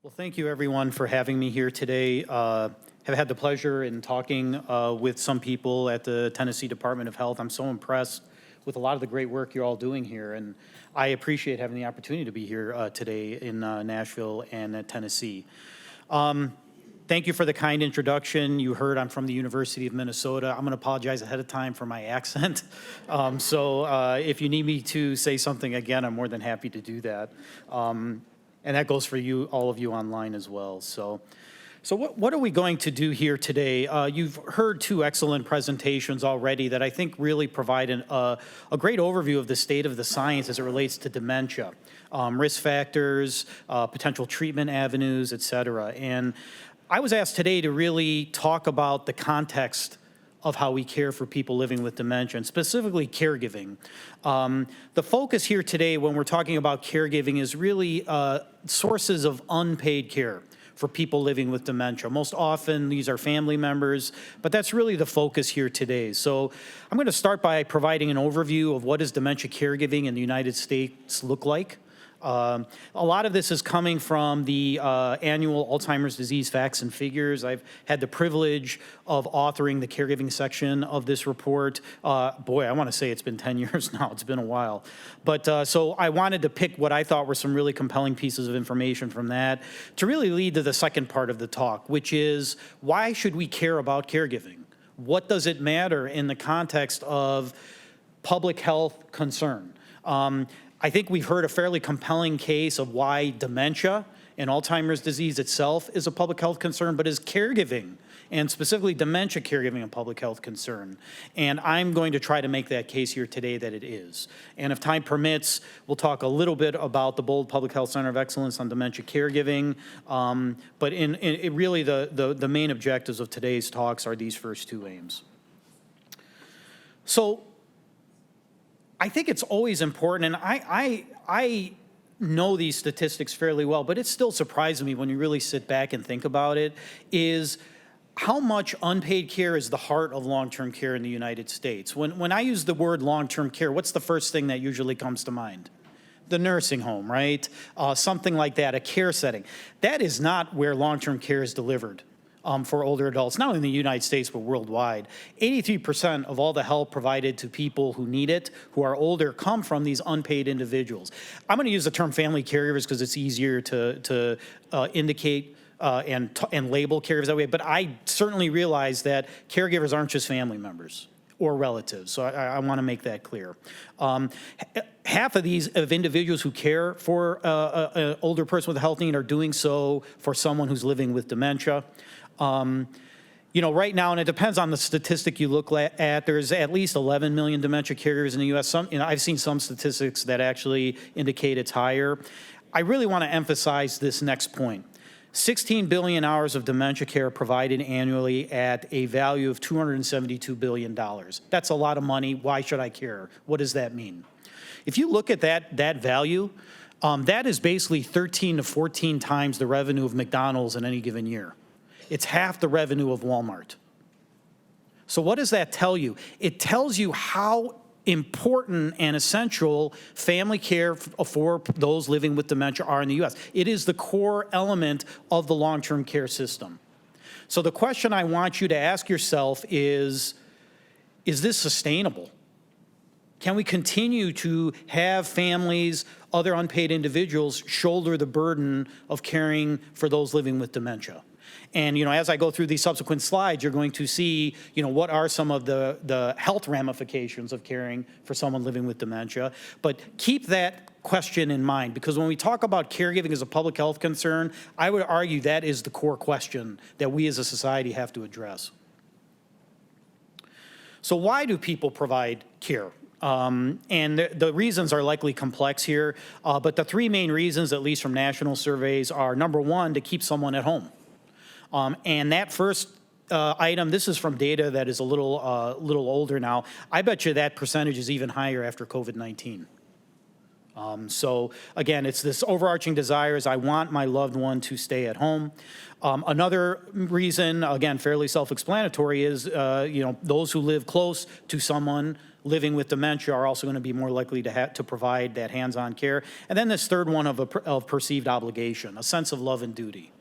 Well, thank you everyone for having me here today. Have had the pleasure in talking with some people at the Tennessee Department of Health. I'm so impressed with a lot of the great work you're all doing here, and I appreciate having the opportunity to be here today in Nashville and Tennessee. Thank you for the kind introduction. You heard I'm from the University of Minnesota. I'm going to apologize ahead of time for my accent. So if you need me to say something again, I'm more than happy to do that. And that goes for you, all of you online as well. So what are we going to do here today? You've heard two excellent presentations already that I think really provide a great overview of the state of the science as it relates to dementia, risk factors, potential treatment avenues, et cetera. And I was asked today to really talk about the context of how we care for people living with dementia, and specifically caregiving. The focus here today when we're talking about caregiving is really sources of unpaid care for people living with dementia. Most often these are family members, but that's really the focus here today. So I'm going to start by providing an overview of what does dementia caregiving in the United States look like. A lot of this is coming from the annual Alzheimer's disease facts and figures. I've had the privilege of authoring the caregiving section of this report. Boy, I want to say it's been 10 years now. It's been a while. But so I wanted to pick what I thought were some really compelling pieces of information from that to really lead to the second part of the talk, which is why should we care about caregiving? What does it matter in the context of public health concern? I think we've heard a fairly compelling case of why dementia and Alzheimer's disease itself is a public health concern, but is caregiving, and specifically dementia caregiving, a public health concern. And I'm going to try to make that case here today that it is. And if time permits, we'll talk a little bit about the Bouldin Public Health Center of Excellence on dementia caregiving. But in really the main objectives of today's talks are these first two aims. So I think it's always important, and I know these statistics fairly well, but it still surprises me when you really sit back and think about it, is how much unpaid care is the heart of long-term care in the United States. When I use the word long-term care, what's the first thing that usually comes to mind? The nursing home, right? Something like that, a care setting. That is not where long-term care is delivered. For older adults, not only in the United States, but worldwide. 83% of all the help provided to people who need it, who are older, come from these unpaid individuals. I'm going to use the term family caregivers because it's easier to indicate and label caregivers that way, but I certainly realize that caregivers aren't just family members or relatives, so I want to make that clear. Half of these individuals who care for an older person with a health need are doing so for someone who's living with dementia. Right now, and it depends on the statistic you look at, there's at least 11 million dementia caregivers in the U.S. I've seen some statistics that actually indicate it's higher. I really want to emphasize this next point. 16 billion hours of dementia care provided annually at a value of $272 billion. That's a lot of money. Why should I care? What does that mean? If you look at that value, that is basically 13 to 14 times the revenue of McDonald's in any given year. It's half the revenue of Walmart. So what does that tell you? It tells you how important and essential family care for those living with dementia are in the U.S. It is the core element of the long-term care system. So the question I want you to ask yourself is this sustainable? Can we continue to have families, other unpaid individuals, shoulder the burden of caring for those living with dementia? And, as I go through these subsequent slides, you're going to see, what are some of the health ramifications of caring for someone living with dementia. But keep that question in mind, because when we talk about caregiving as a public health concern, I would argue that is the core question that we as a society have to address. So why do people provide care? And the reasons are likely complex here, but the three main reasons, at least from national surveys, are number one, to keep someone at home. And that first item, this is from data that is a little older now. I bet you that percentage is even higher after COVID-19. So again, it's this overarching desire is I want my loved one to stay at home. Another reason, again, fairly self-explanatory, is those who live close to someone living with dementia are also going to be more likely to provide that hands-on care. And then this third one of perceived obligation, a sense of love and duty.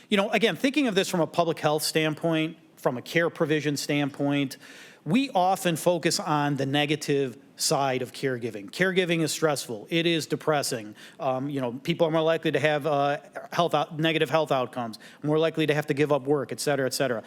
You know, again, thinking of this from a public health standpoint, from a care provision standpoint, we often focus on the negative side of caregiving. Caregiving is stressful. It is depressing. You know, people are more likely to have negative health outcomes, more likely to have to give up work, et cetera, et cetera.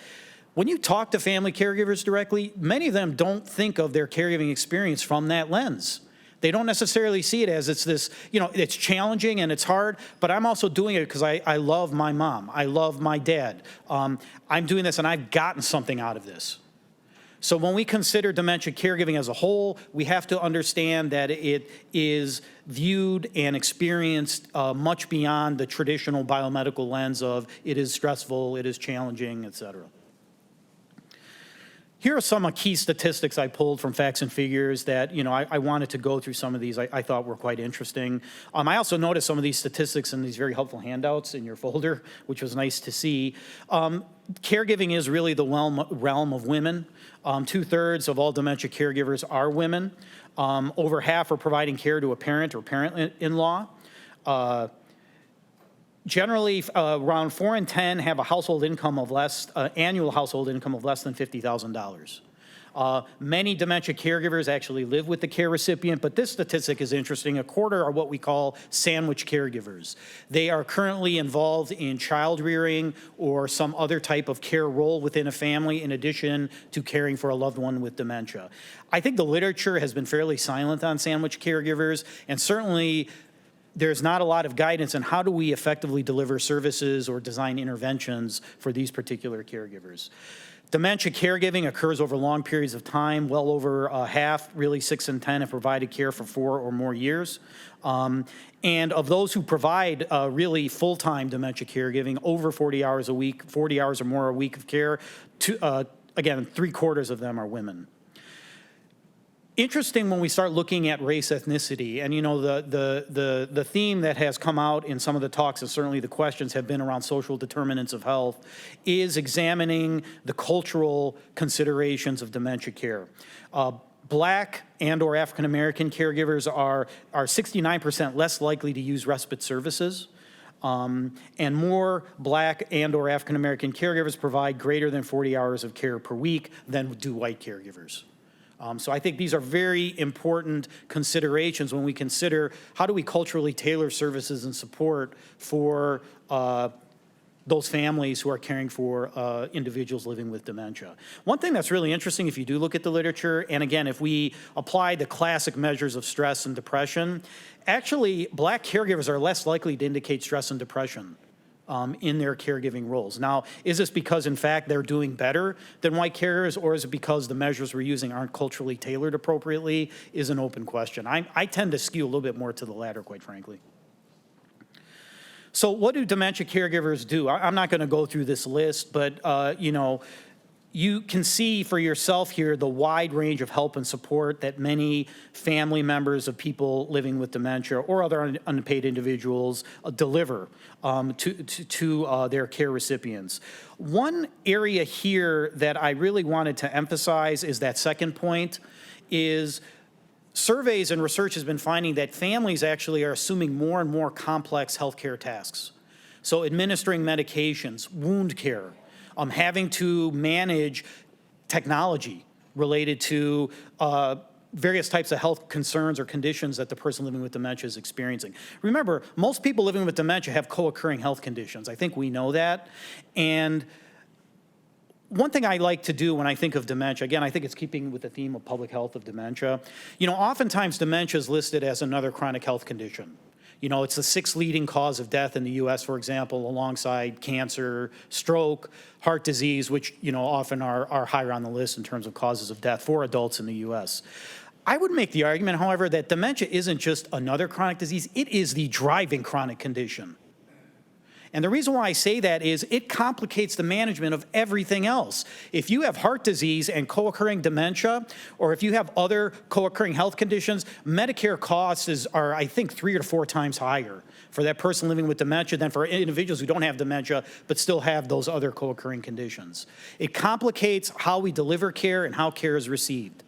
When you talk to family caregivers directly, many of them don't think of their caregiving experience from that lens. They don't necessarily see it as it's this, you know, it's challenging and it's hard, but I'm also doing it because I love my mom. I love my dad. I'm doing this and I've gotten something out of this. So when we consider dementia caregiving as a whole, we have to understand that it is viewed and experienced much beyond the traditional biomedical lens of it is stressful, it is challenging, et cetera. Here are some key statistics I pulled from Facts and Figures that, you know, I wanted to go through some of these I thought were quite interesting. I also noticed some of these statistics in these very helpful handouts in your folder, which was nice to see. Caregiving is really the realm of women. 2/3 of all dementia caregivers are women. Over half are providing care to a parent or parent-in-law. Generally, around 4 in 10 have a household income of annual household income of less than $50,000. Many dementia caregivers actually live with the care recipient, but this statistic is interesting. 1/4 are what we call sandwich caregivers. They are currently involved in child rearing or some other type of care role within a family in addition to caring for a loved one with dementia. I think the literature has been fairly silent on sandwich caregivers, and certainly there's not a lot of guidance on how do we effectively deliver services or design interventions for these particular caregivers. Dementia caregiving occurs over long periods of time. Well over half, really 6 in 10, have provided care for 4 or more years. And of those who provide really full-time dementia caregiving, over 40 hours a week, 40 hours or more a week of care, again, 3/4 of them are women. Interesting when we start looking at race, ethnicity, and you know the theme that has come out in some of the talks, and certainly the questions have been around social determinants of health, is examining the cultural considerations of dementia care. Black and or African American caregivers are 69% less likely to use respite services. And more Black and or African American caregivers provide greater than 40 hours of care per week than do white caregivers. So I think these are very important considerations when we consider how do we culturally tailor services and support for those families who are caring for individuals living with dementia. One thing that's really interesting, if you do look at the literature, and again, if we apply the classic measures of stress and depression, actually Black caregivers are less likely to indicate stress and depression in their caregiving roles. Now, is this because, in fact, they're doing better than white caregivers, or is it because the measures we're using aren't culturally tailored appropriately, is an open question. I tend to skew a little bit more to the latter, quite frankly. So what do dementia caregivers do? I'm not going to go through this list, but, you know, you can see for yourself here the wide range of help and support that many family members of people living with dementia or other unpaid individuals deliver to their care recipients. One area here that I really wanted to emphasize is that second point is surveys and research has been finding that families actually are assuming more and more complex healthcare tasks. So administering medications, wound care, having to manage technology related to various types of health concerns or conditions that the person living with dementia is experiencing. Remember, most people living with dementia have co-occurring health conditions. I think we know that. And one thing I like to do when I think of dementia, again, I think it's keeping with the theme of public health of dementia. You know, oftentimes dementia is listed as another chronic health condition. You know, it's the 6th leading cause of death in the U.S., for example, alongside cancer, stroke, heart disease, which, you know, often are higher on the list in terms of causes of death for adults in the U.S. I would make the argument, however, that dementia isn't just another chronic disease, it is the driving chronic condition. And the reason why I say that is it complicates the management of everything else. If you have heart disease and co-occurring dementia, or if you have other co-occurring health conditions, Medicare costs are, I think, 3 or 4 times higher for that person living with dementia than for individuals who don't have dementia but still have those other co-occurring conditions. It complicates how we deliver care and how care is received.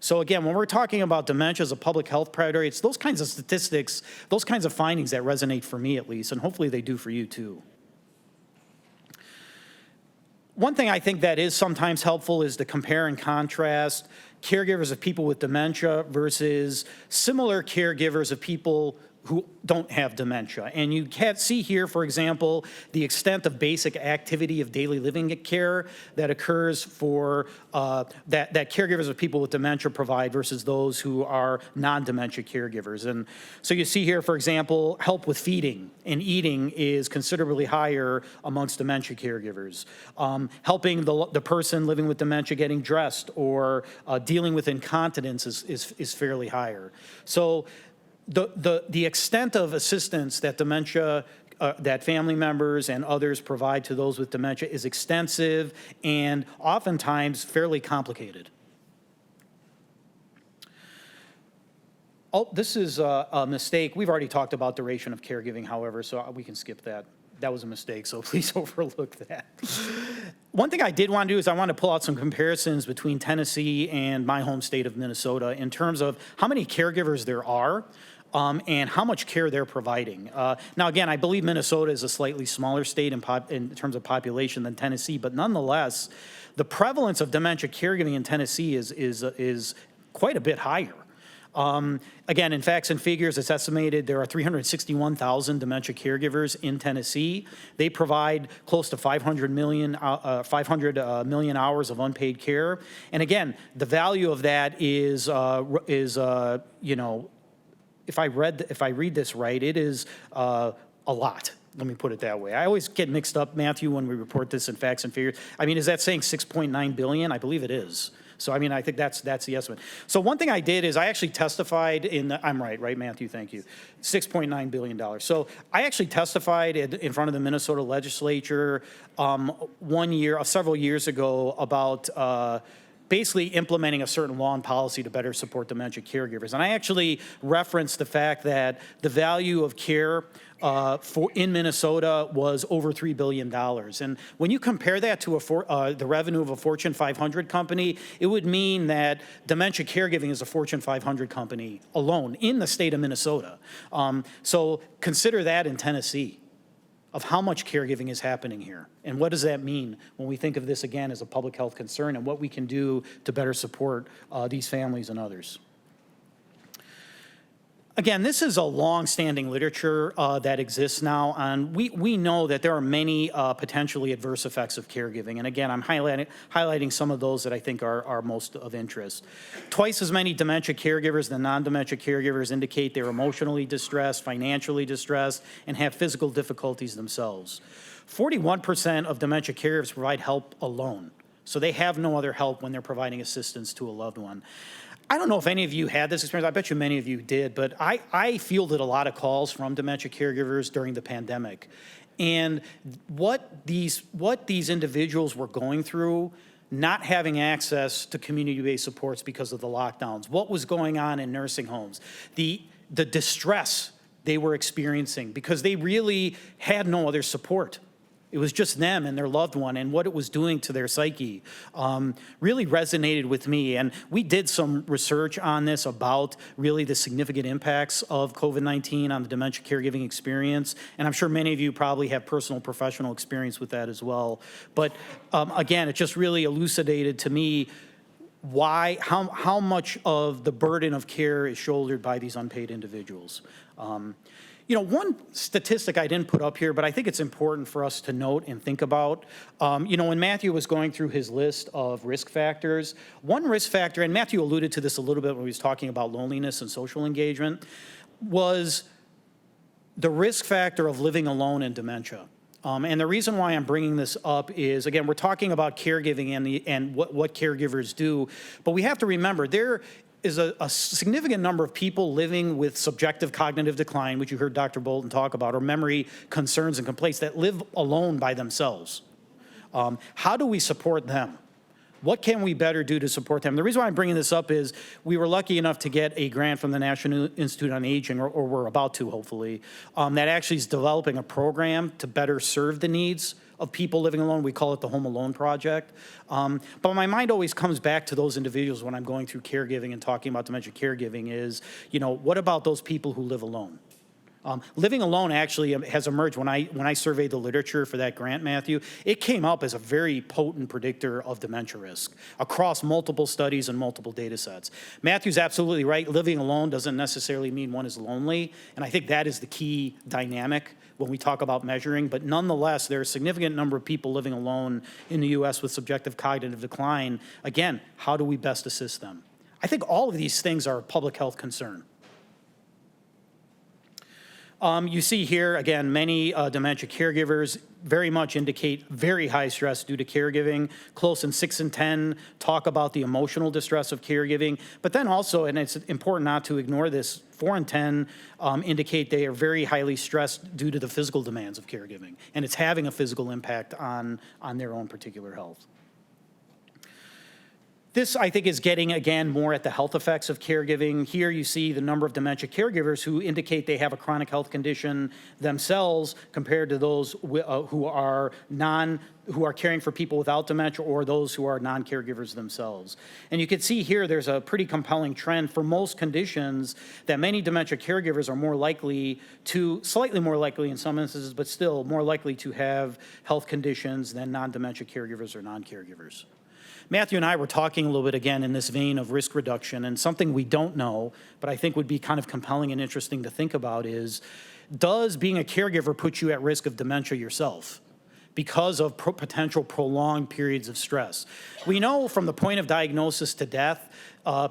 So again, when we're talking about dementia as a public health priority, it's those kinds of statistics, those kinds of findings that resonate for me at least, and hopefully they do for you too. One thing I think that is sometimes helpful is to compare and contrast caregivers of people with dementia versus similar caregivers of people who don't have dementia. And you can see here, for example, the extent of basic activity of daily living care that occurs for that caregivers of people with dementia provide versus those who are non-dementia caregivers. And so you see here, for example, help with feeding and eating is considerably higher amongst dementia caregivers. Helping the person living with dementia getting dressed or dealing with incontinence is fairly higher. So the extent of assistance that dementia, that family members and others provide to those with dementia is extensive and oftentimes fairly complicated. Oh, this is a mistake. We've already talked about duration of caregiving, however, so we can skip that. That was a mistake, so please overlook that. One thing I did want to do is I want to pull out some comparisons between Tennessee and my home state of Minnesota in terms of how many caregivers there are and how much care they're providing. Now, again, I believe Minnesota is a slightly smaller state in terms of population than Tennessee, but nonetheless, the prevalence of dementia caregiving in Tennessee is quite a bit higher. Again, in facts and figures, it's estimated there are 361,000 dementia caregivers in Tennessee. They provide close to 500 million hours of unpaid care. And again, the value of that is you know, if I read this right, it is a lot. Let me put it that way. I always get mixed up, Matthew, when we report this in facts and figures. I mean, is that saying 6.9 billion? I believe it is. So, I mean, I think that's the estimate. So one thing I did is I actually testified I'm right, Matthew, thank you, $6.9 billion. So I actually testified in front of the Minnesota legislature several years ago about basically implementing a certain law and policy to better support dementia caregivers. And I actually referenced the fact that the value of care in Minnesota was over $3 billion. And when you compare that to the revenue of a Fortune 500 company, it would mean that dementia caregiving is a Fortune 500 company alone in the state of Minnesota. So consider that in Tennessee, of how much caregiving is happening here. And what does that mean when we think of this again as a public health concern and what we can do to better support these families and others. Again, this is a long-standing literature that exists now, and we know that there are many potentially adverse effects of caregiving. And again, I'm highlighting some of those that I think are most of interest. Twice as many dementia caregivers than non-dementia caregivers indicate they're emotionally distressed, financially distressed, and have physical difficulties themselves. 41% of dementia caregivers provide help alone, so they have no other help when they're providing assistance to a loved one. I don't know if any of you had this experience. I bet you many of you did, but I fielded a lot of calls from dementia caregivers during the pandemic. And what these individuals were going through, not having access to community-based supports because of the lockdowns, what was going on in nursing homes, the distress they were experiencing because they really had no other support. It was just them and their loved one and what it was doing to their psyche really resonated with me. And we did some research on this about really the significant impacts of COVID-19 on the dementia caregiving experience. And I'm sure many of you probably have personal professional experience with that as well. But again, it just really elucidated to me how much of the burden of care is shouldered by these unpaid individuals. You know, one statistic I didn't put up here, but I think it's important for us to note and think about, you know, when Matthew was going through his list of risk factors, one risk factor, and Matthew alluded to this a little bit when he was talking about loneliness and social engagement, was the risk factor of living alone in dementia. And the reason why I'm bringing this up is, again, we're talking about caregiving and what caregivers do, but we have to remember there is a significant number of people living with subjective cognitive decline, which you heard Dr. Bouldin talk about, or memory concerns and complaints that live alone by themselves. How do we support them? What can we better do to support them? The reason why I'm bringing this up is we were lucky enough to get a grant from the National Institute on Aging, or we're about to, hopefully, that actually is developing a program to better serve the needs of people living alone. We call it the Home Alone Project. But my mind always comes back to those individuals when I'm going through caregiving and talking about dementia caregiving is, what about those people who live alone? Living alone actually has emerged when I surveyed the literature for that grant, Matthew. It came up as a very potent predictor of dementia risk across multiple studies and multiple data sets. Matthew's absolutely right. Living alone doesn't necessarily mean one is lonely, and I think that is the key dynamic when we talk about measuring. But nonetheless, there are a significant number of people living alone in the U.S. with subjective cognitive decline. Again, how do we best assist them? I think all of these things are a public health concern. You see here, again, many dementia caregivers very much indicate very high stress due to caregiving. Close in 6 in 10 talk about the emotional distress of caregiving. But then also, and it's important not to ignore this, 4 in 10 indicate they are very highly stressed due to the physical demands of caregiving. And it's having a physical impact on their own particular health. This, I think, is getting, again, more at the health effects of caregiving. Here you see the number of dementia caregivers who indicate they have a chronic health condition themselves compared to those who are caring for people without dementia or those who are non-caregivers themselves. And you can see here there's a pretty compelling trend for most conditions that many dementia caregivers are more likely to, slightly more likely in some instances, but still more likely to have health conditions than non-dementia caregivers or non-caregivers. Matthew and I were talking a little bit again in this vein of risk reduction, and something we don't know, but I think would be kind of compelling and interesting to think about is, does being a caregiver put you at risk of dementia yourself because of potential prolonged periods of stress? We know from the point of diagnosis to death,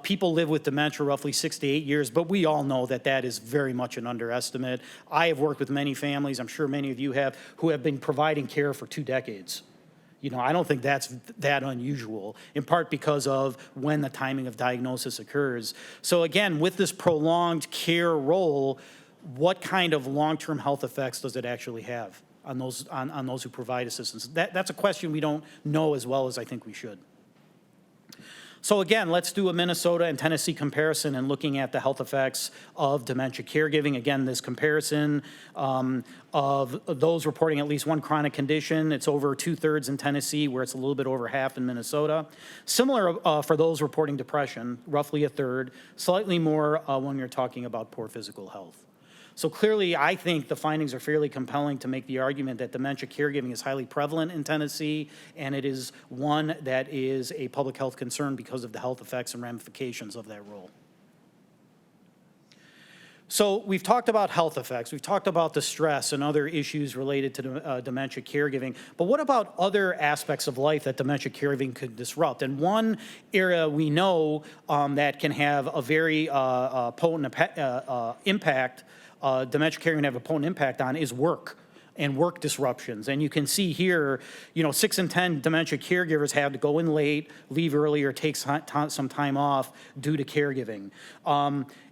people live with dementia roughly 6 to 8 years, but we all know that that is very much an underestimate. I have worked with many families, I'm sure many of you have, who have been providing care for 2 decades. I don't think that's that unusual, in part because of when the timing of diagnosis occurs. So again, with this prolonged care role, what kind of long-term health effects does it actually have on those who provide assistance? That's a question we don't know as well as I think we should. So again, let's do a Minnesota and Tennessee comparison and looking at the health effects of dementia caregiving. Again, this comparison of those reporting at least one chronic condition. It's over 2/3 in Tennessee, where it's a little bit over half in Minnesota. Similar for those reporting depression, roughly 1/3. Slightly more when you're talking about poor physical health. So clearly, I think the findings are fairly compelling to make the argument that dementia caregiving is highly prevalent in Tennessee, and it is one that is a public health concern because of the health effects and ramifications of that role. So we've talked about health effects, we've talked about the stress and other issues related to dementia caregiving, but what about other aspects of life that dementia caregiving could disrupt? And one area we know that can have a very potent impact, dementia caregiving have a potent impact on, is work and work disruptions. And you can see here, 6 in 10 dementia caregivers have to go in late, leave early, or take some time off due to caregiving.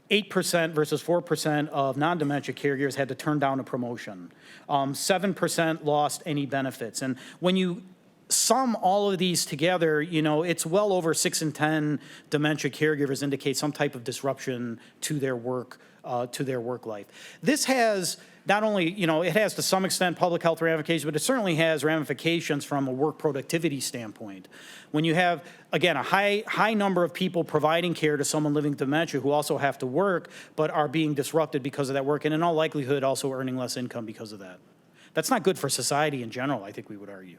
8% versus 4% of non-dementia caregivers had to turn down a promotion. 7% lost any benefits. And when you sum all of these together, it's well over 6 in 10 dementia caregivers indicate some type of disruption to their work life. This has not only, it has to some extent public health ramifications, but it certainly has ramifications from a work productivity standpoint. When you have, again, a high number of people providing care to someone living with dementia who also have to work, but are being disrupted because of that work, and in all likelihood also earning less income because of that. That's not good for society in general, I think we would argue.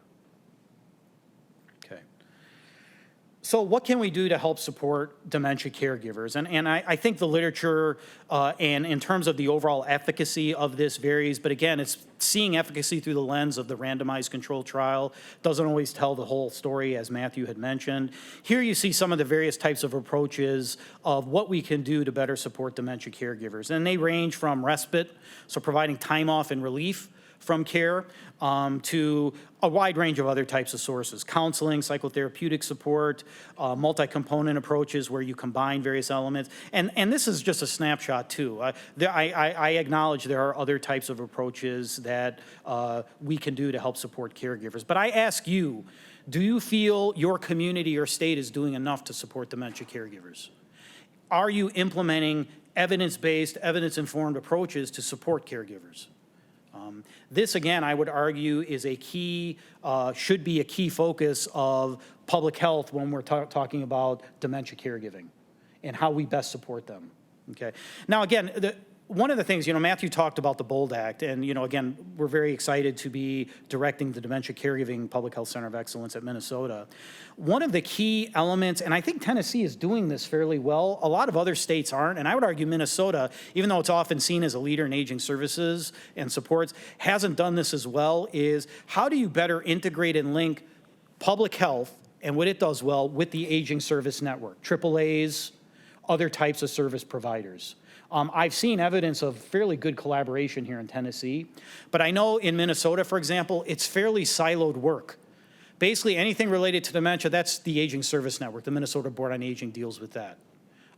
Okay. So what can we do to help support dementia caregivers? And I think the literature and in terms of the overall efficacy of this varies, but again, it's seeing efficacy through the lens of the randomized controlled trial. Doesn't always tell the whole story, as Matthew had mentioned. Here you see some of the various types of approaches of what we can do to better support dementia caregivers. And they range from respite, so providing time off and relief from care, to a wide range of other types of sources: counseling, psychotherapeutic support, multi-component approaches where you combine various elements. And this is just a snapshot too. I acknowledge there are other types of approaches that we can do to help support caregivers. But I ask you, do you feel your community or state is doing enough to support dementia caregivers? Are you implementing evidence-based, evidence-informed approaches to support caregivers? This, again, I would argue is a key, should be a key focus of public health when we're talking about dementia caregiving and how we best support them, okay? Now, again, one of the things, Matthew talked about the BOLD Act, and, again, we're very excited to be directing the Dementia Caregiving Public Health Center of Excellence at Minnesota. One of the key elements, and I think Tennessee is doing this fairly well, a lot of other states aren't, and I would argue Minnesota, even though it's often seen as a leader in aging services and supports, hasn't done this as well, is how do you better integrate and link public health and what it does well with the aging service network, AAAs, other types of service providers. I've seen evidence of fairly good collaboration here in Tennessee, but I know in Minnesota, for example, it's fairly siloed work. Basically, anything related to dementia, that's the Aging Service Network. The Minnesota Board on Aging deals with that.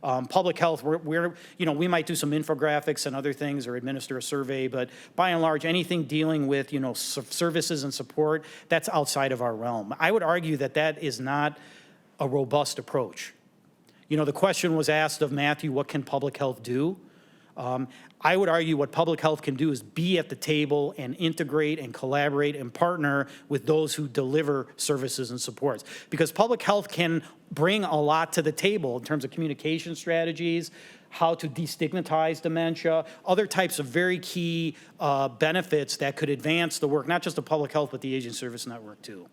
Public health, we might do some infographics and other things or administer a survey, but by and large, anything dealing with, services and support, that's outside of our realm. I would argue that that is not a robust approach. The question was asked of Matthew, what can public health do? I would argue what public health can do is be at the table and integrate and collaborate and partner with those who deliver services and supports. Because public health can bring a lot to the table in terms of communication strategies, how to destigmatize dementia, other types of very key benefits that could advance the work, not just of public health, but the Aging Service Network too.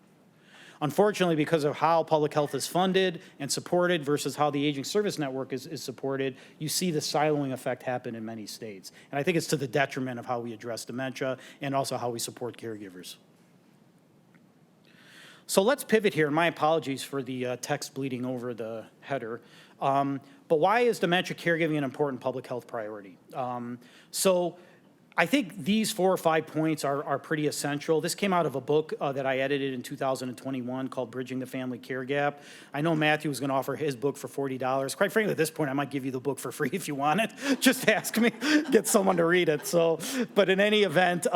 Unfortunately, because of how public health is funded and supported versus how the Aging Service Network is supported, you see the siloing effect happen in many states. And I think it's to the detriment of how we address dementia and also how we support caregivers. So let's pivot here. My apologies for the text bleeding over the header. But why is dementia caregiving an important public health priority? So I think these 4 or 5 points are pretty essential. This came out of a book that I edited in 2021 called Bridging the Family Care Gap. I know Matthew was going to offer his book for $40. Quite frankly, at this point, I might give you the book for free if you want it. Just ask me, get someone to read it. So, but in any event,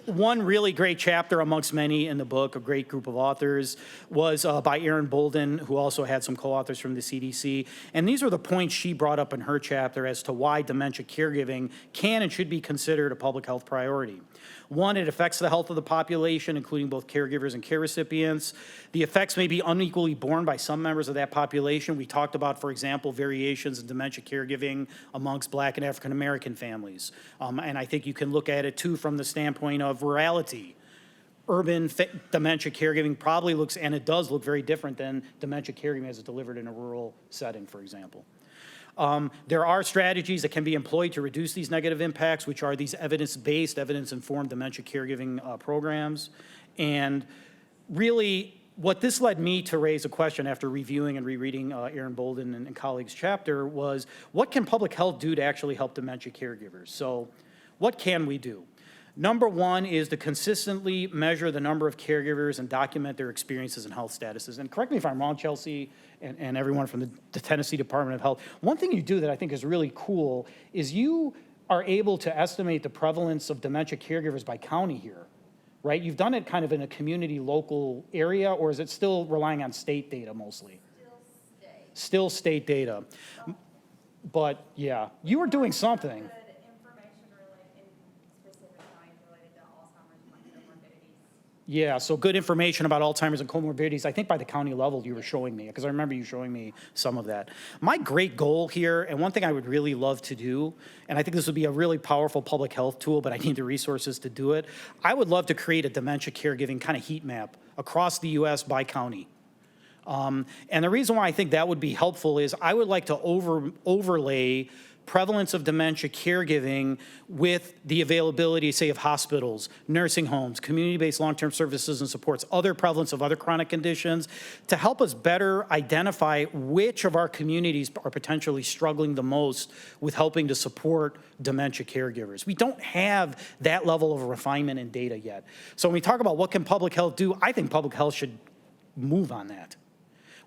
one really great chapter amongst many in the book, a great group of authors, was by Bouldin, who also had some co-authors from the CDC. And these are the points she brought up in her chapter as to why dementia caregiving can and should be considered a public health priority. One, it affects the health of the population, including both caregivers and care recipients. The effects may be unequally borne by some members of that population. We talked about, for example, variations in dementia caregiving amongst Black and African American families. And I think you can look at it too from the standpoint of rurality. Urban dementia caregiving probably looks, and it does look very different than dementia caregiving as it's delivered in a rural setting, for example. There are strategies that can be employed to reduce these negative impacts, which are these evidence-based, evidence-informed dementia caregiving programs. And really, what this led me to raise a question after reviewing and rereading Aaron Bouldin and colleagues' chapter was, what can public health do to actually help dementia caregivers? So what can we do? Number one is to consistently measure the number of caregivers and document their experiences and health statuses. And correct me if I'm wrong, Chelsea, and everyone from the Tennessee Department of Health. One thing you do that I think is really cool is you are able to estimate the prevalence of dementia caregivers by county here, right? You've done it kind of in a community local area, or is it still relying on state data mostly? Still state data. But yeah, you were doing something. Yeah, so good information about Alzheimer's and comorbidities, I think by the county level you were showing me, because I remember you showing me some of that. My great goal here, and one thing I would really love to do, and I think this would be a really powerful public health tool, but I need the resources to do it, I would love to create a dementia caregiving kind of heat map across the U.S. by county. And the reason why I think that would be helpful is I would like to overlay prevalence of dementia caregiving with the availability, say, of hospitals, nursing homes, community-based long-term services and supports, other prevalence of other chronic conditions, to help us better identify which of our communities are potentially struggling the most with helping to support dementia caregivers. We don't have that level of refinement in data yet. So when we talk about what can public health do, I think public health should move on that.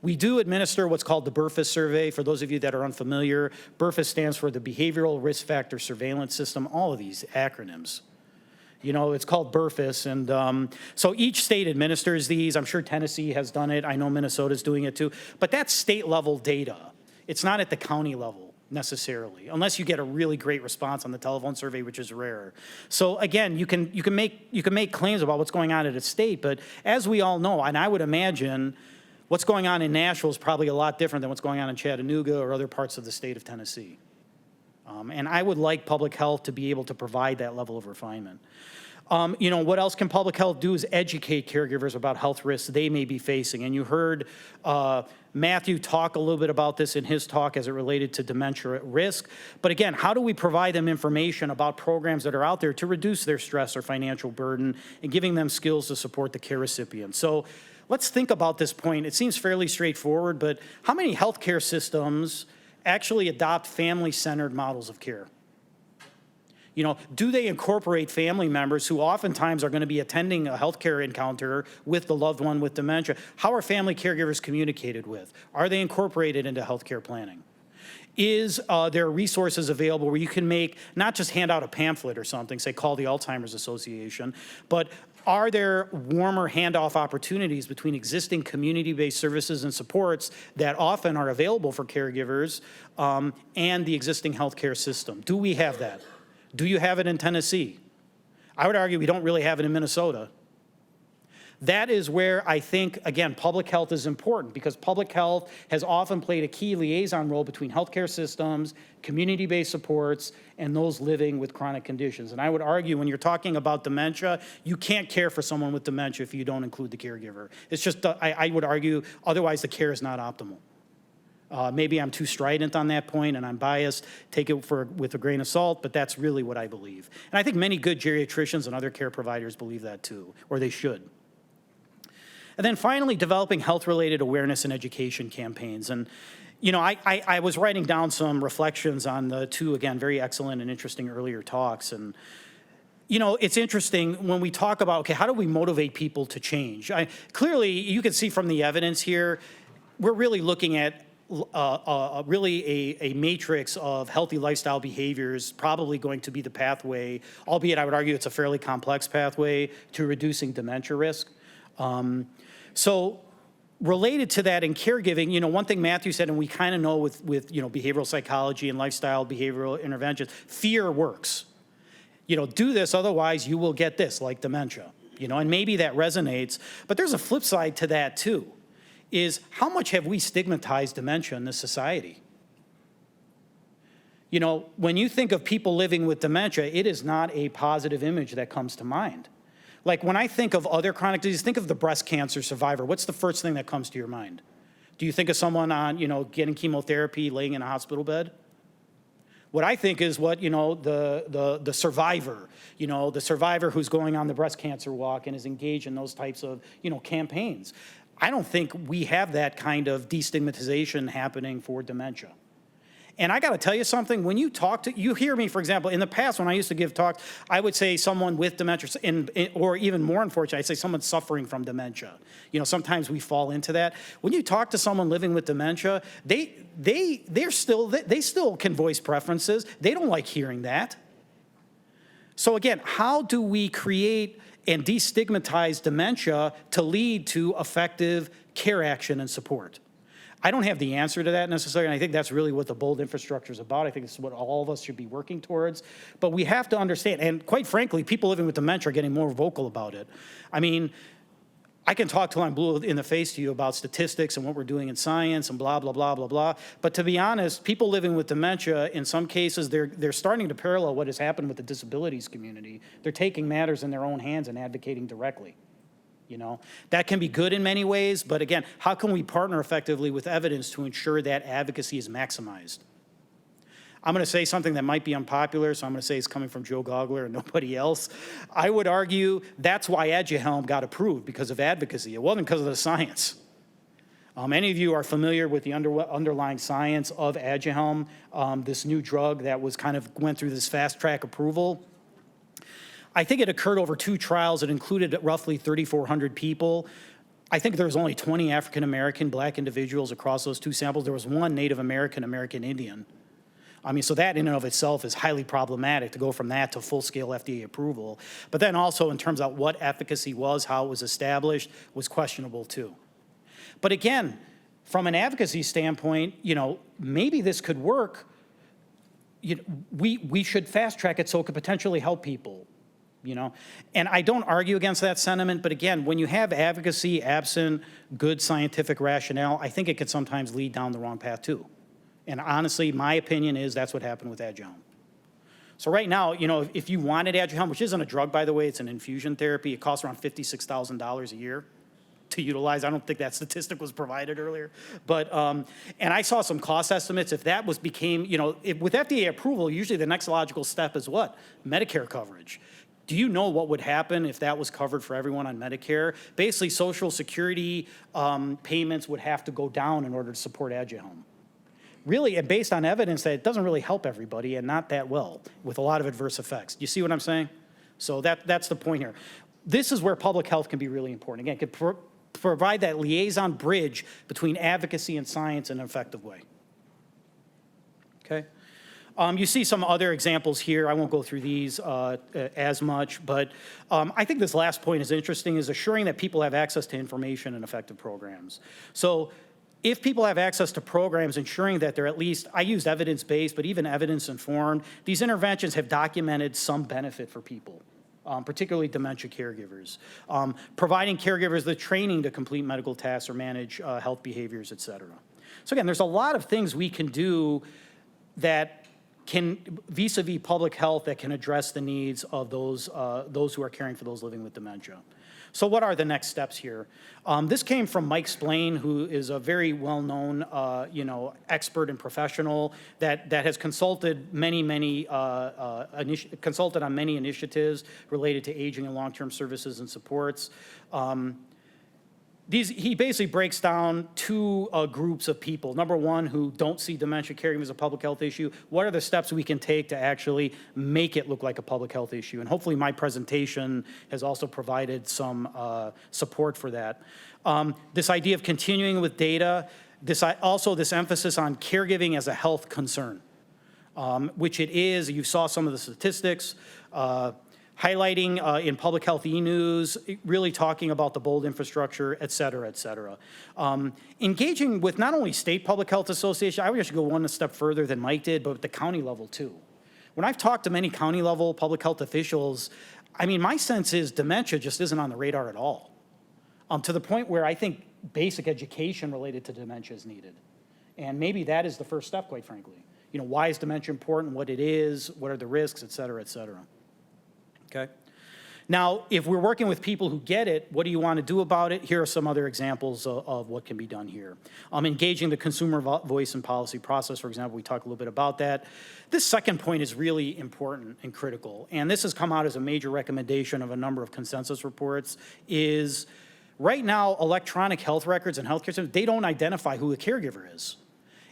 We do administer what's called the BRFIS survey. For those of you that are unfamiliar, BRFIS stands for the Behavioral Risk Factor Surveillance System, all of these acronyms. It's called BRFIS, and so each state administers these. I'm sure Tennessee has done it. I know Minnesota's doing it too. But that's state level data. It's not at the county level. necessarily, unless you get a really great response on the telephone survey, which is rare. So again, you can make claims about what's going on at a state, but as we all know, and I would imagine what's going on in Nashville is probably a lot different than what's going on in Chattanooga or other parts of the state of Tennessee. And I would like public health to be able to provide that level of refinement. What else can public health do is educate caregivers about health risks they may be facing. And you heard Matthew talk a little bit about this in his talk as it related to dementia at risk. But again, how do we provide them information about programs that are out there to reduce their stress or financial burden and giving them skills to support the care recipient? So let's think about this point. It seems fairly straightforward, but how many healthcare systems actually adopt family-centered models of care? Do they incorporate family members who oftentimes are going to be attending a healthcare encounter with the loved one with dementia? How are family caregivers communicated with? Are they incorporated into healthcare planning? Is there resources available where you can not just hand out a pamphlet or something, say call the Alzheimer's Association, but are there warmer handoff opportunities between existing community-based services and supports that often are available for caregivers and the existing healthcare system? Do we have that? Do you have it in Tennessee? I would argue we don't really have it in Minnesota. That is where I think, again, public health is important because public health has often played a key liaison role between healthcare systems, community-based supports, and those living with chronic conditions. And I would argue when you're talking about dementia, you can't care for someone with dementia if you don't include the caregiver. It's just, I would argue, otherwise the care is not optimal. Maybe I'm too strident on that point and I'm biased, take it with a grain of salt, but that's really what I believe. And I think many good geriatricians and other care providers believe that too, or they should. And then finally, developing health-related awareness and education campaigns. And, I was writing down some reflections on the two, again, very excellent and interesting earlier talks. And, it's interesting when we talk about, okay, how do we motivate people to change? Clearly, you can see from the evidence here, we're really looking at really a matrix of healthy lifestyle behaviors probably going to be the pathway, albeit I would argue it's a fairly complex pathway to reducing dementia risk. So related to that in caregiving, one thing Matthew said, and we kind of know with behavioral psychology and lifestyle behavioral interventions, fear works. Do this, otherwise you will get this, like dementia. And maybe that resonates, but there's a flip side to that too. Is how much have we stigmatized dementia in this society? When you think of people living with dementia, it is not a positive image that comes to mind. Like when I think of other chronic diseases, think of the breast cancer survivor. What's the first thing that comes to your mind? Do you think of someone on, getting chemotherapy, laying in a hospital bed? What I think is the survivor, the survivor who's going on the breast cancer walk and is engaged in those types of, campaigns. I don't think we have that kind of destigmatization happening for dementia. And I got to tell you something, when you hear me, for example, in the past when I used to give talks, I would say someone with dementia, or even more unfortunately, I'd say someone suffering from dementia. Sometimes we fall into that. When you talk to someone living with dementia, they still can voice preferences. They don't like hearing that. So again, how do we create and destigmatize dementia to lead to effective care action and support? I don't have the answer to that necessarily, and I think that's really what the Bold infrastructure is about. I think it's what all of us should be working towards. But we have to understand, and quite frankly, people living with dementia are getting more vocal about it. I mean, I can talk till I'm blue in the face to you about statistics and what we're doing in science and blah, blah, blah, blah, blah. But to be honest, people living with dementia, in some cases, they're starting to parallel what has happened with the disabilities community. They're taking matters in their own hands and advocating directly. That can be good in many ways, but again, how can we partner effectively with evidence to ensure that advocacy is maximized? I'm going to say something that might be unpopular, so I'm going to say it's coming from Joe Gaugler and nobody else. I would argue that's why Aduhelm got approved, because of advocacy. It wasn't because of the science. Many of you are familiar with the underlying science of Aduhelm, this new drug that went through this fast track approval. I think it occurred over 2 trials. It included roughly 3,400 people. I think there was only 20 African American, Black individuals across those 2 samples. There was 1 Native American, American Indian. So that in and of itself is highly problematic to go from that to full-scale FDA approval. But then also in terms of what efficacy was, how it was established, was questionable too. But again, from an advocacy standpoint, maybe this could work, we should fast track it so it could potentially help people, And I don't argue against that sentiment, but again, when you have advocacy absent good scientific rationale, I think it could sometimes lead down the wrong path too. And honestly, my opinion is that's what happened with Aduhelm. So right now, if you wanted Aduhelm, which isn't a drug, by the way, it's an infusion therapy, it costs around $56,000 a year to utilize. I don't think that statistic was provided earlier. But, and I saw some cost estimates. If that with FDA approval, usually the next logical step is what? Medicare coverage. Do you know what would happen if that was covered for everyone on Medicare? Basically, Social Security payments would have to go down in order to support Aduhelm. Really, and based on evidence that it doesn't really help everybody and not that well with a lot of adverse effects. Do you see what I'm saying? So that's the point here. This is where public health can be really important. Again, it could provide that liaison bridge between advocacy and science in an effective way. Okay? You see some other examples here. I won't go through these as much, but I think this last point is interesting, is assuring that people have access to information and effective programs. So if people have access to programs, ensuring that they're at least, I used evidence-based, but even evidence-informed, these interventions have documented some benefit for people, particularly dementia caregivers, providing caregivers the training to complete medical tasks or manage health behaviors, et cetera. So again, there's a lot of things we can do that can, vis-a-vis public health, that can address the needs of those who are caring for those living with dementia. So what are the next steps here? This came from Mike Splaine, who is a very well-known, expert and professional that has consulted consulted on many initiatives related to aging and long-term services and supports. He basically breaks down two groups of people. Number one, who don't see dementia caregiving as a public health issue. What are the steps we can take to actually make it look like a public health issue? And hopefully my presentation has also provided some support for that. This idea of continuing with data, this emphasis on caregiving as a health concern, which it is. You saw some of the statistics. Highlighting in public health e-news, really talking about the Bouldin infrastructure, et cetera, et cetera. Engaging with not only state public health association, I would actually go one step further than Mike did, but at the county level too. When I've talked to many county level public health officials, I mean, my sense is dementia just isn't on the radar at all, to the point where I think basic education related to dementia is needed. And maybe that is the first step, quite frankly. Why is dementia important, what it is, what are the risks, et cetera, et cetera. Okay. Now, if we're working with people who get it, what do you want to do about it? Here are some other examples of what can be done here. Engaging the consumer voice and policy process, for example, we talked a little bit about that. This second point is really important and critical, and this has come out as a major recommendation of a number of consensus reports, is right now electronic health records and healthcare systems, they don't identify who a caregiver is.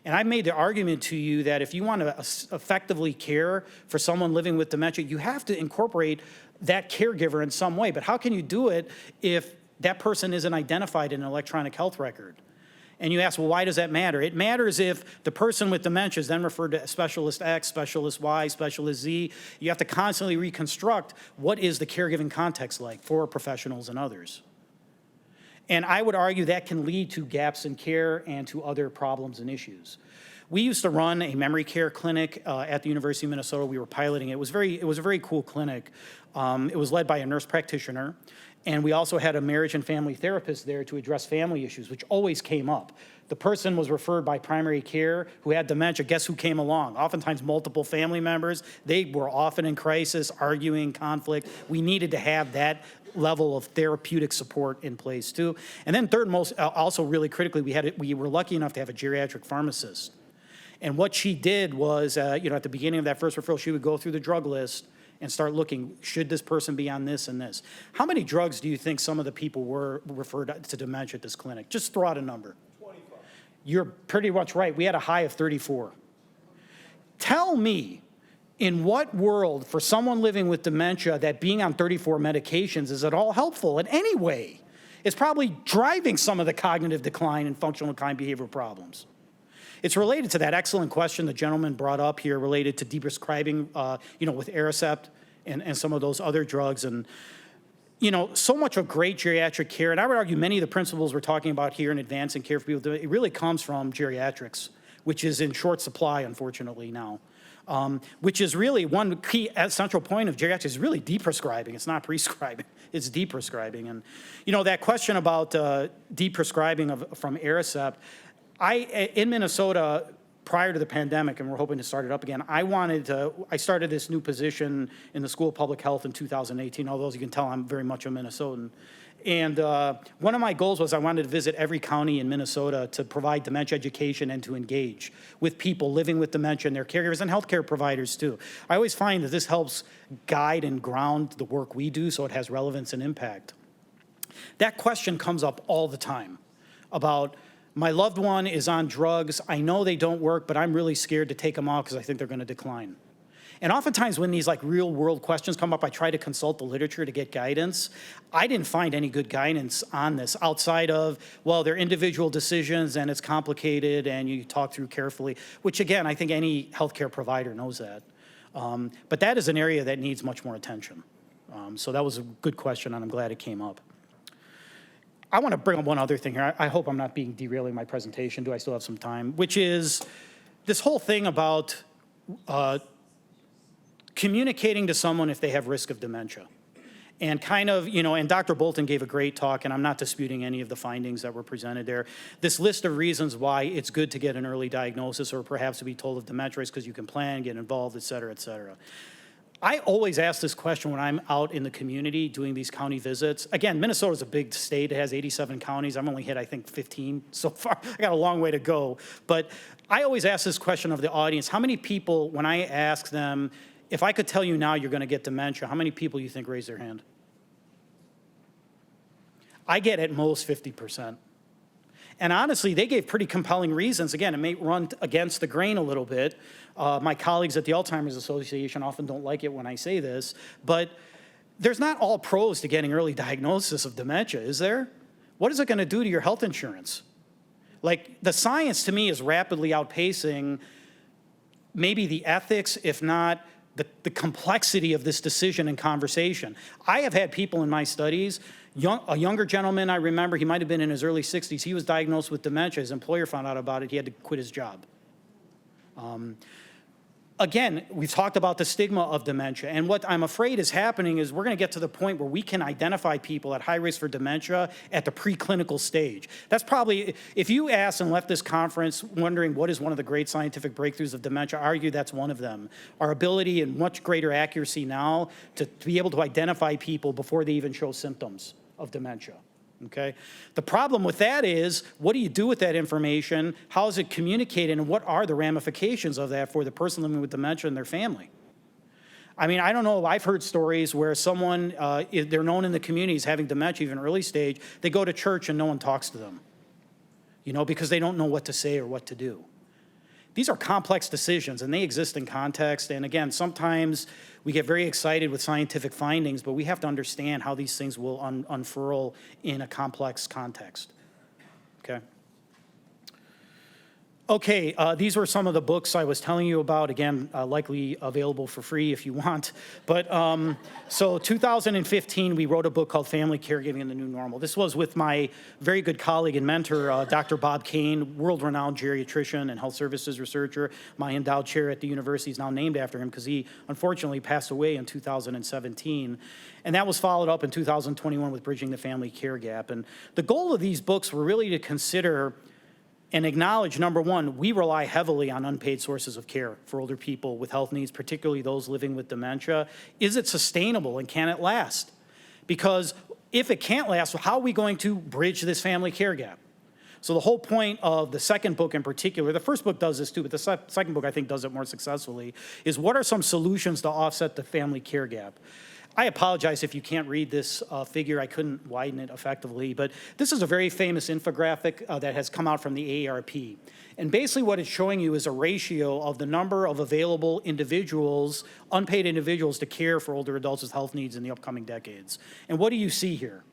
And I made the argument to you that if you want to effectively care for someone living with dementia, you have to incorporate that caregiver in some way. But how can you do it if that person isn't identified in an electronic health record? And you ask, well, why does that matter? It matters if the person with dementia is then referred to specialist X, specialist Y, specialist Z. You have to constantly reconstruct what is the caregiving context like for professionals and others. And I would argue that can lead to gaps in care and to other problems and issues. We used to run a memory care clinic at the University of Minnesota. We were piloting it. It was a very cool clinic. It was led by a nurse practitioner. And we also had a marriage and family therapist there to address family issues, which always came up. The person was referred by primary care who had dementia. Guess who came along? Oftentimes multiple family members. They were often in crisis, arguing, conflict. We needed to have that level of therapeutic support in place too. And then third most, also really critically, we were lucky enough to have a geriatric pharmacist. And what she did was, at the beginning of that first referral, she would go through the drug list and start looking, should this person be on this and this? How many drugs do you think some of the people were referred to dementia at this clinic? Just throw out a number. 25. You're pretty much right. We had a high of 34. Tell me, in what world, for someone living with dementia, that being on 34 medications is at all helpful in any way? It's probably driving some of the cognitive decline and functional decline behavioral problems. It's related to that excellent question the gentleman brought up here related to deprescribing, with Aricept and some of those other drugs. And, so much of great geriatric care, and I would argue many of the principles we're talking about here in advancing care for people, it really comes from geriatrics, which is in short supply, unfortunately, now. which is really one key central point of geriatrics is really deprescribing. It's not prescribing, it's deprescribing. And, that question about deprescribing from Aricept, in Minnesota, prior to the pandemic, and we're hoping to start it up again, I started this new position in the School of Public Health in 2018, although as you can tell, I'm very much a Minnesotan. And one of my goals was I wanted to visit every county in Minnesota to provide dementia education and to engage with people living with dementia and their caregivers and healthcare providers too. I always find that this helps guide and ground the work we do so it has relevance and impact. That question comes up all the time about my loved one is on drugs. I know they don't work, but I'm really scared to take them off because I think they're going to decline. And oftentimes when these real world questions come up, I try to consult the literature to get guidance. I didn't find any good guidance on this outside of, well, they're individual decisions and it's complicated and you talk through carefully, which again, I think any healthcare provider knows that. But that is an area that needs much more attention. So that was a good question and I'm glad it came up. I want to bring up one other thing here. I hope I'm not derailing my presentation. Do I still have some time? Which is this whole thing about communicating to someone if they have risk of dementia. And and Dr. Bouldin gave a great talk, and I'm not disputing any of the findings that were presented there. This list of reasons why it's good to get an early diagnosis or perhaps to be told of dementia is because you can plan, get involved, et cetera, et cetera. I always ask this question when I'm out in the community doing these county visits. Again, Minnesota's a big state. It has 87 counties. I've only hit, I think, 15 so far. I got a long way to go. But I always ask this question of the audience. How many people, when I ask them, if I could tell you now you're going to get dementia, how many people you think raise their hand? I get at most 50%. And honestly, they gave pretty compelling reasons. Again, it may run against the grain a little bit. My colleagues at the Alzheimer's Association often don't like it when I say this, but there's not all pros to getting early diagnosis of dementia, is there? What is it going to do to your health insurance? The science to me is rapidly outpacing maybe the ethics, if not the complexity of this decision and conversation. I have had people in my studies, a younger gentleman, I remember, he might have been in his early 60s, he was diagnosed with dementia. His employer found out about it, he had to quit his job. Again, we've talked about the stigma of dementia, and what I'm afraid is happening is we're going to get to the point where we can identify people at high risk for dementia at the preclinical stage. That's probably, if you asked and left this conference wondering what is one of the great scientific breakthroughs of dementia, I argue that's one of them. Our ability and much greater accuracy now to be able to identify people before they even show symptoms of dementia. Okay? The problem with that is, what do you do with that information? How is it communicated? And what are the ramifications of that for the person living with dementia and their family? I mean, I don't know. I've heard stories where someone, they're known in the community as having dementia, even early stage. They go to church and no one talks to them, because they don't know what to say or what to do. These are complex decisions, and they exist in context. And again, sometimes we get very excited with scientific findings, but we have to understand how these things will unfurl in a complex context. Okay? Okay, these were some of the books I was telling you about. Again, likely available for free if you want. But so 2015, we wrote a book called Family Caregiving and the New Normal. This was with my very good colleague and mentor, Dr. Bob Kane, world-renowned geriatrician and health services researcher. My endowed chair at the university is now named after him because he unfortunately passed away in 2017. And that was followed up in 2021 with Bridging the Family Care Gap. And the goal of these books were really to consider and acknowledge, number one, we rely heavily on unpaid sources of care for older people with health needs, particularly those living with dementia. Is it sustainable and can it last? Because if it can't last, how are we going to bridge this family care gap? So the whole point of the second book in particular, the first book does this too, but the second book I think does it more successfully, is what are some solutions to offset the family care gap? I apologize if you can't read this figure. I couldn't widen it effectively, but this is a very famous infographic that has come out from the AARP. And basically what it's showing you is a ratio of the number of available individuals, unpaid individuals, to care for older adults with health needs in the upcoming decades. And what do you see here?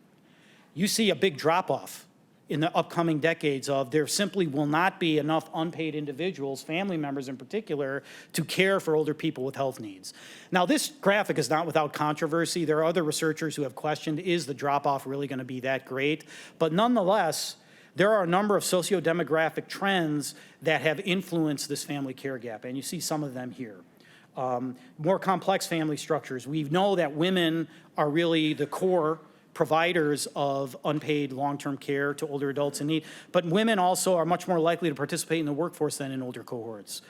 You see a big drop-off in the upcoming decades of there simply will not be enough unpaid individuals, family members in particular, to care for older people with health needs. Now, this graphic is not without controversy. There are other researchers who have questioned, is the drop-off really going to be that great? But nonetheless, there are a number of socio-demographic trends that have influenced this family care gap, and you see some of them here. More complex family structures. We know that women are really the core providers of unpaid long-term care to older adults in need, but women also are much more likely to participate in the workforce than in older cohorts.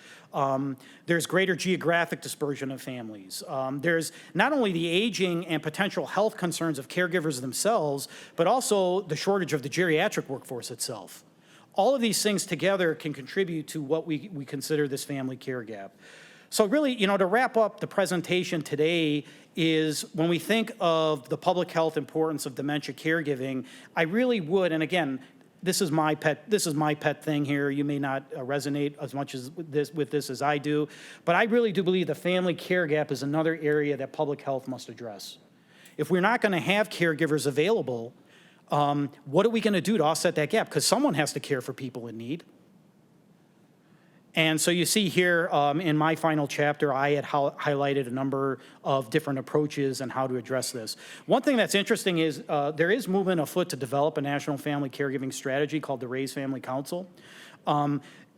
There's greater geographic dispersion of families. There's not only the aging and potential health concerns of caregivers themselves, but also the shortage of the geriatric workforce itself. All of these things together can contribute to what we consider this family care gap. So really, to wrap up the presentation today is when we think of the public health importance of dementia caregiving, I really would, and again, this is my pet thing here. You may not resonate as much as with this as I do, but I really do believe the family care gap is another area that public health must address. If we're not going to have caregivers available, what are we going to do to offset that gap? Because someone has to care for people in need. And so you see here in my final chapter, I had highlighted a number of different approaches and how to address this. One thing that's interesting is there is movement afoot to develop a national family caregiving strategy called the Raise Family Council.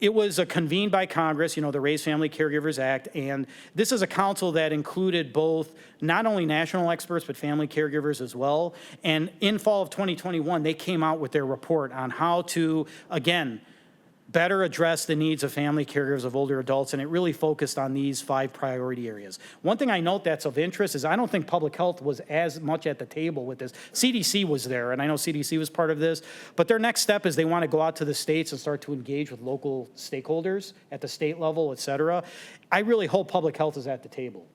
It was convened by Congress, the Raise Family Caregivers Act, and this is a council that included both not only national experts, but family caregivers as well. And in fall of 2021, they came out with their report on how to, again, better address the needs of family caregivers of older adults, and it really focused on these 5 priority areas. One thing I note that's of interest is I don't think public health was as much at the table with this. CDC was there, and I know CDC was part of this, but their next step is they want to go out to the states and start to engage with local stakeholders at the state level, et cetera. I really hope public health is at the table.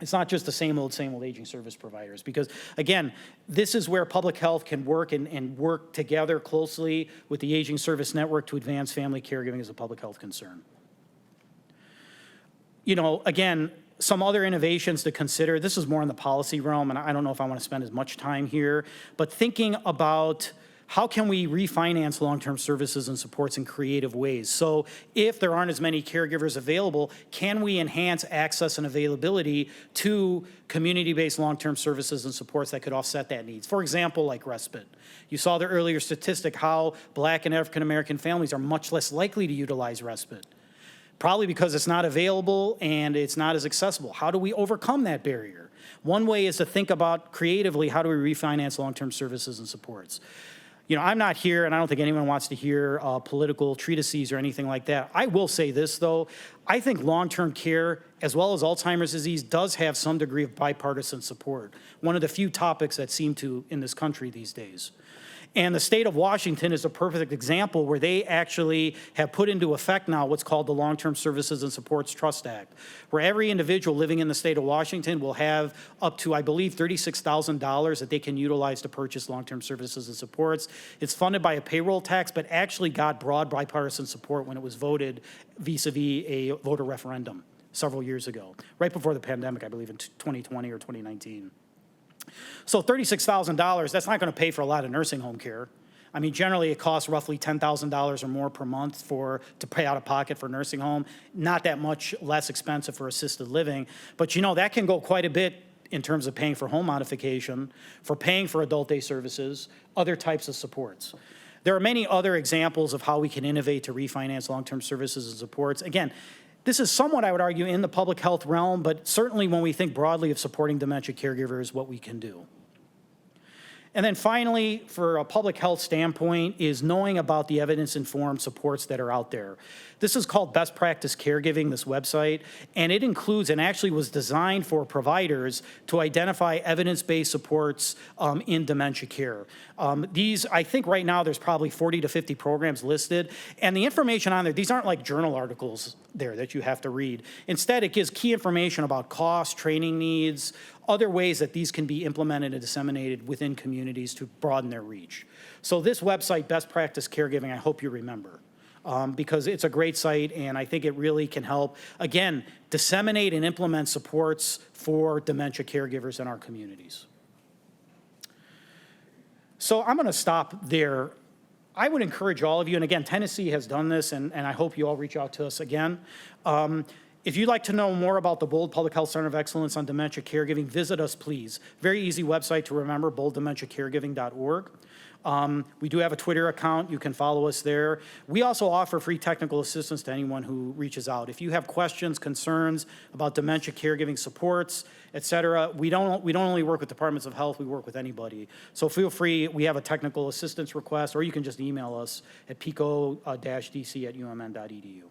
It's not just the same old aging service providers, because again, this is where public health can work and work together closely with the Aging Service Network to advance family caregiving as a public health concern. Again, some other innovations to consider. This is more in the policy realm, and I don't know if I want to spend as much time here, but thinking about how can we refinance long-term services and supports in creative ways? So if there aren't as many caregivers available, can we enhance access and availability to community-based long-term services and supports that could offset that needs? For example, like respite. You saw the earlier statistic how Black and African-American families are much less likely to utilize respite. Probably because it's not available and it's not as accessible. How do we overcome that barrier? One way is to think about creatively, how do we refinance long-term services and supports? I'm not here, and I don't think anyone wants to hear political treatises or anything like that. I will say this, though. I think long-term care, as well as Alzheimer's disease, does have some degree of bipartisan support. One of the few topics that seem to in this country these days. And the state of Washington is a perfect example where they actually have put into effect now what's called the Long-Term Services and Supports Trust Act, where every individual living in the state of Washington will have up to, I believe, $36,000 that they can utilize to purchase long-term services and supports. It's funded by a payroll tax, but actually got broad bipartisan support when it was voted vis-a-vis a voter referendum several years ago, right before the pandemic, I believe in 2020 or 2019. So $36,000, that's not going to pay for a lot of nursing home care. I mean, generally it costs roughly $10,000 or more per month to pay out of pocket for nursing home. Not that much less expensive for assisted living, but that can go quite a bit in terms of paying for home modification, for paying for adult day services, other types of supports. There are many other examples of how we can innovate to refinance long-term services and supports. Again, this is somewhat, I would argue, in the public health realm, but certainly when we think broadly of supporting dementia caregivers, what we can do. And then finally, for a public health standpoint, is knowing about the evidence-informed supports that are out there. This is called Best Practice Caregiving, this website, and it includes and actually was designed for providers to identify evidence-based supports in dementia care. These, I think right now there's probably 40 to 50 programs listed, and the information on there, these aren't like journal articles there that you have to read. Instead, it gives key information about costs, training needs, other ways that these can be implemented and disseminated within communities to broaden their reach. So this website, Best Practice Caregiving, I hope you remember, because it's a great site and I think it really can help, again, disseminate and implement supports for dementia caregivers in our communities. So I'm gonna stop there. I would encourage all of you, and again, Tennessee has done this, and I hope you all reach out to us again. If you'd like to know more about the Bold Public Health Center of Excellence on Dementia Caregiving, visit us, please. Very easy website to remember, bolddementiacaregiving.org. We do have a Twitter account. You can follow us there. We also offer free technical assistance to anyone who reaches out. If you have questions, concerns about dementia caregiving supports, et cetera, we don't only work with departments of health, we work with anybody. So feel free, we have a technical assistance request, or you can just email us at pico-dc@umn.edu.